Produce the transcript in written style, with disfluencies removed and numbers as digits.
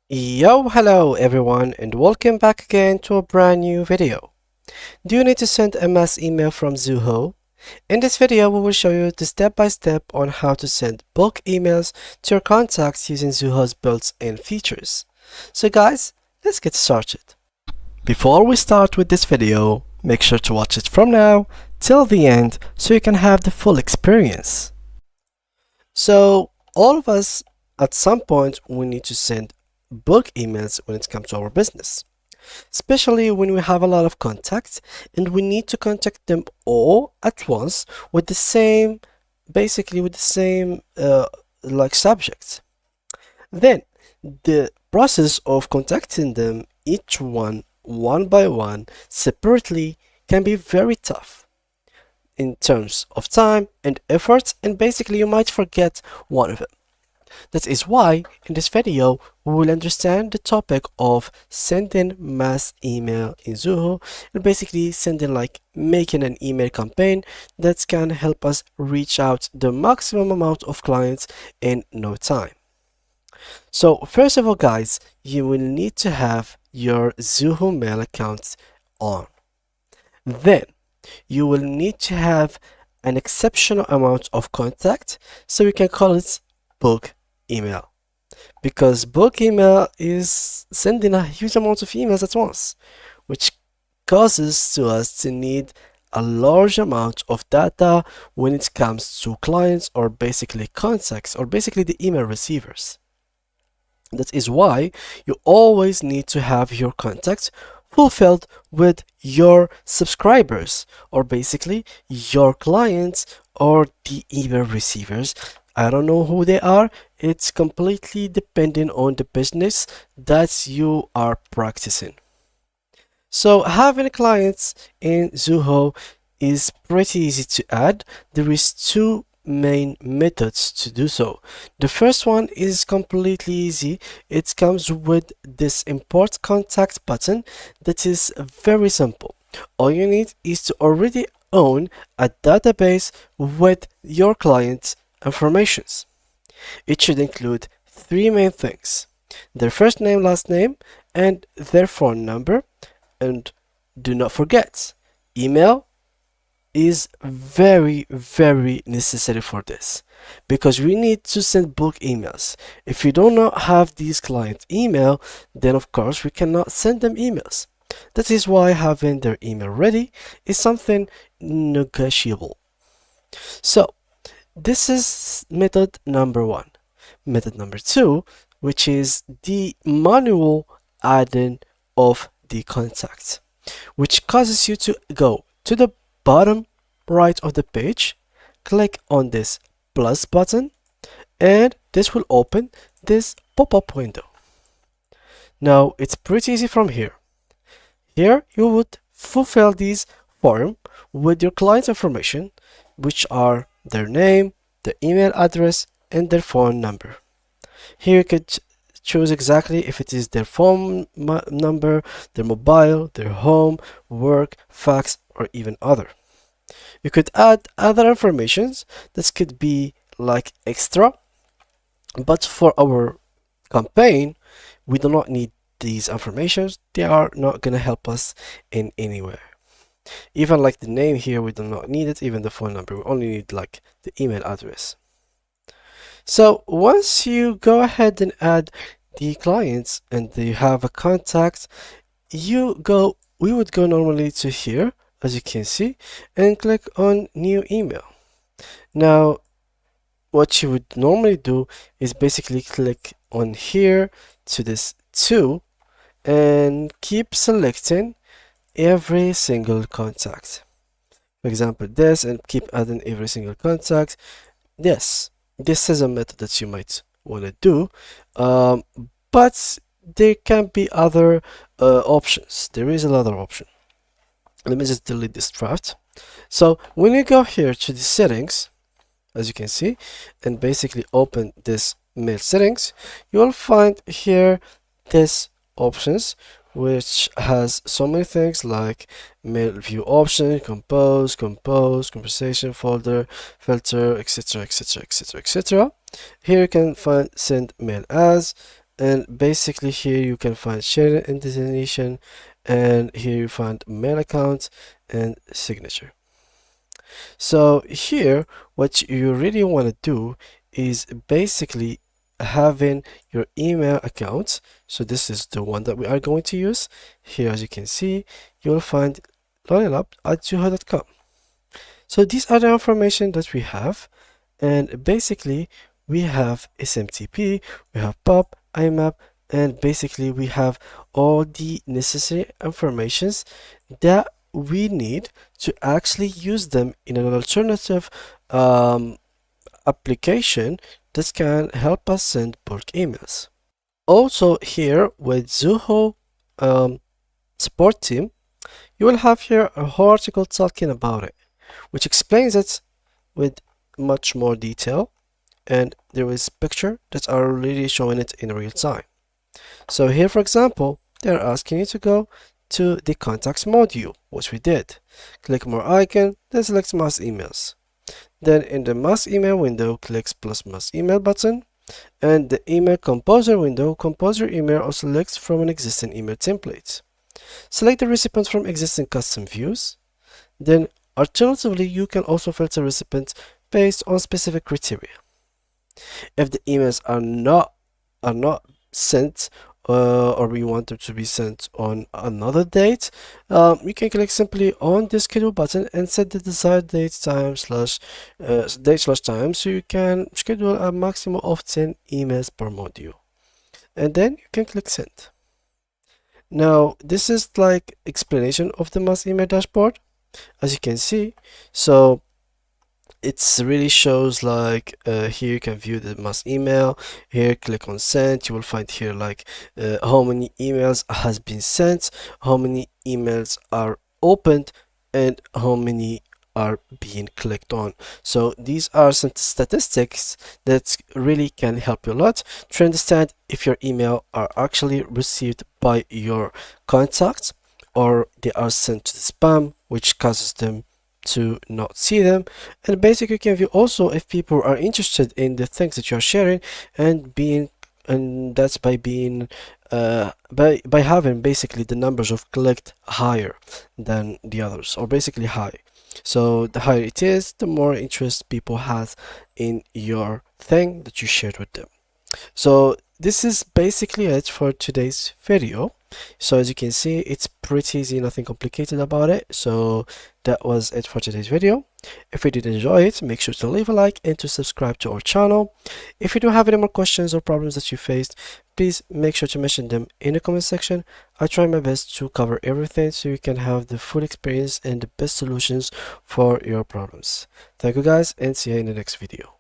Hello everyone, and welcome back again to a brand new video. Do you need to send a mass email from Zoho? In this video, we will show you the step-by-step on how to send bulk emails to your contacts using Zoho's built-in features. So guys, let's get started. Before we start with this video, make sure to watch it from now till the end so you can have the full experience. So all of us at some point we need to send bulk emails when it comes to our business, especially when we have a lot of contacts and we need to contact them all at once with the same, basically with the same like subjects. Then the process of contacting them each one by one separately can be very tough in terms of time and effort, and basically you might forget one of them. That is why in this video we will understand the topic of sending mass email in Zoho, and basically making an email campaign that can help us reach out the maximum amount of clients in no time. So first of all guys, you will need to have your Zoho mail account on. Then you will need to have an exceptional amount of contact, so we can call it bulk email, because bulk email is sending a huge amount of emails at once, which causes to us to need a large amount of data when it comes to clients, or basically contacts, or basically the email receivers. That is why you always need to have your contacts fulfilled with your subscribers, or basically your clients or the email receivers. I don't know who they are. It's completely depending on the business that you are practicing. So having clients in Zoho is pretty easy to add. There is two main methods to do so. The first one is completely easy. It comes with this import contact button that is very simple. All you need is to already own a database with your clients' informations. It should include three main things: their first name, last name, and their phone number. And do not forget, email is very necessary for this, because we need to send bulk emails. If we do not have these client email, then of course we cannot send them emails. That is why having their email ready is something negotiable. So this is method number one. Method number two, which is the manual adding of the contact, which causes you to go to the bottom right of the page, click on this plus button, and this will open this pop-up window. Now it's pretty easy from here. Here you would fulfill this form with your client's information, which are their name, their email address, and their phone number. Here you could choose exactly if it is their phone number, their mobile, their home, work, fax, or even other. You could add other informations that could be like extra, but for our campaign we do not need these informations. They are not gonna help us in anywhere. Even like the name here, we do not need it. Even the phone number, we only need like the email address. So once you go ahead and add the clients and you have a contact, we would go normally to here, as you can see, and click on new email. Now what you would normally do is basically click on here to this 2 and keep selecting every single contact. For example, this, and keep adding every single contact. Yes, this is a method that you might want to do, but there can be other options. There is another option. Let me just delete this draft. So when you go here to the settings, as you can see, and basically open this mail settings, you will find here this options, which has so many things like mail view option, compose, conversation folder, filter, etc. Here you can find send mail as, And basically here you can find sharing and destination, and here you find mail account and signature. So here what you really want to do is basically having your email account. So this is the one that we are going to use. Here, as you can see, you will find lollylab@zoho.com. So these are the information that we have, and basically we have SMTP, we have POP, IMAP, and basically we have all the necessary informations that we need to actually use them in an alternative application that can help us send bulk emails. Also here with Zoho support team, you will have here a whole article talking about it, which explains it with much more detail, and there is picture that are really showing it in real time. So here, for example, they're asking you to go to the contacts module, which we did. Click more icon, then select mass emails. Then in the mass email window, click plus mass email button, and the email composer window, compose your email or select from an existing email template. Select the recipient from existing custom views. Then alternatively, you can also filter recipients based on specific criteria. If the emails are not sent or we want them to be sent on another date, you can click simply on the schedule button and set the desired date time slash time, so you can schedule a maximum of 10 emails per module, and then you can click send. Now this is like explanation of the mass email dashboard, as you can see. So it really shows like here you can view the mass email. Here click on send, you will find here like how many emails has been sent, how many emails are opened, and how many are being clicked on. So these are some statistics that really can help you a lot to understand if your email are actually received by your contacts or they are sent to the spam, which causes them to not see them. And basically you can view also if people are interested in the things that you're sharing, and that's by being by having basically the numbers of clicked higher than the others, or basically high. So the higher it is, the more interest people has in your thing that you shared with them. So this is basically it for today's video. So as you can see, it's pretty easy, nothing complicated about it. So that was it for today's video. If you did enjoy it, make sure to leave a like and to subscribe to our channel. If you do have any more questions or problems that you faced, please make sure to mention them in the comment section. I try my best to cover everything so you can have the full experience and the best solutions for your problems. Thank you guys, and see you in the next video.